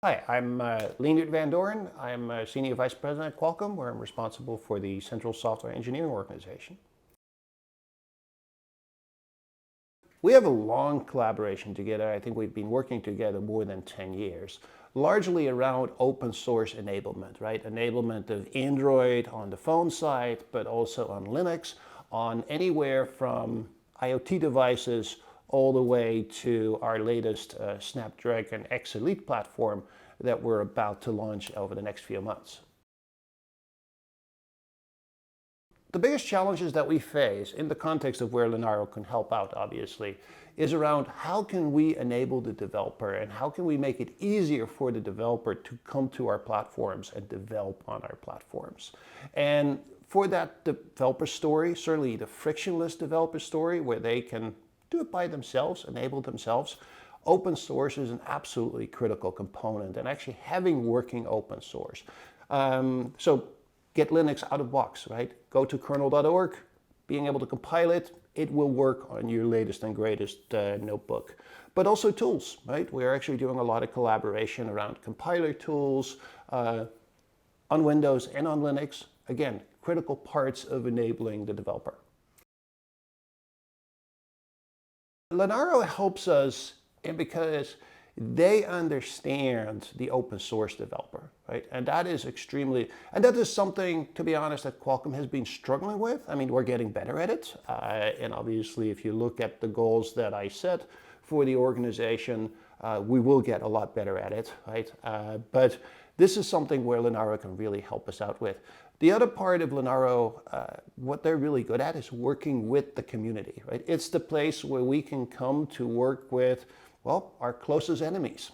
Hi, I'm Leendert van Doorn. I'm Senior Vice President at Qualcomm, where I'm responsible for the Central Software Engineering Organization. We have a long collaboration together. I think we've been working together more than 10 years, largely around open source enablement, right? Enablement of Android on the phone side, but also on Linux, on anywhere from IoT devices all the way to our latest Snapdragon X Elite platform that we're about to launch over the next few months. The biggest challenges that we face in the context of where Linaro can help out, obviously, is around how can we enable the developer and how can we make it easier for the developer to come to our platforms and develop on our platforms. And for that developer story, certainly the frictionless developer story where they can do it by themselves, enable themselves, open source is an absolutely critical component, and actually having working open source. So get Linux out of box, right? Go to kernel.org, being able to compile it, it will work on your latest and greatest notebook. But also tools, right? We're actually doing a lot of collaboration around compiler tools on Windows and on Linux. Again, critical parts of enabling the developer. Linaro helps us because they understand the open source developer, right? And that is something, to be honest, that Qualcomm has been struggling with. I mean, we're getting better at it. And obviously, if you look at the goals that I set for the organization, we will get a lot better at it, right? But this is something where Linaro can really help us out with. The other part of Linaro, what they're really good at is working with the community, right? It's the place where we can come to work with, well, our closest enemies.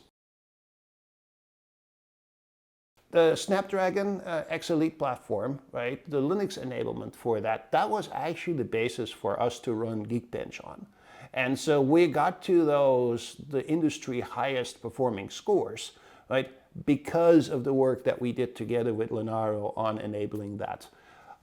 The Snapdragon X Elite platform, right? The Linux enablement for that was actually the basis for us to run Geekbench on. And so we got to the industry highest performing scores, right? Because of the work that we did together with Linaro on enabling that.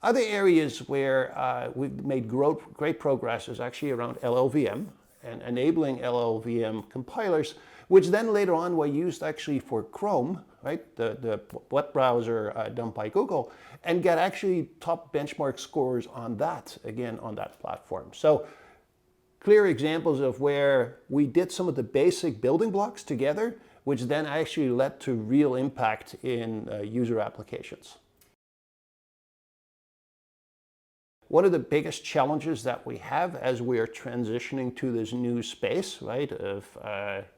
Other areas where we've made great progress is actually around LLVM and enabling LLVM compilers, which then later on were used actually for Chrome, right? The web browser done by Google, and get actually top benchmark scores on that, again, on that platform. So clear examples of where we did some of the basic building blocks together, which then actually led to real impact in user applications. One of the biggest challenges that we have as we are transitioning to this new space, right, of,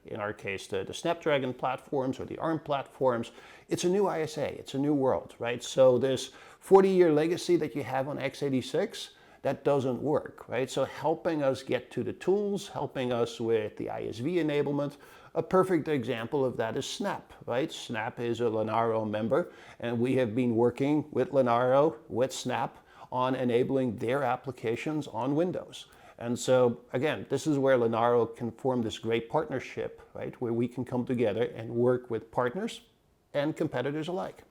in our case, the Snapdragon platforms or the ARM platforms, it's a new ISA, it's a new world, right? So this 40-year legacy that you have on x86, that doesn't work, right? So helping us get to the tools, helping us with the ISV enablement. A perfect example of that is Snap, right? Snap is a Linaro member, and we have been working with Linaro, with Snap, on enabling their applications on Windows. And so, again, this is where Linaro can form this great partnership, right? Where we can come together and work with partners and competitors alike.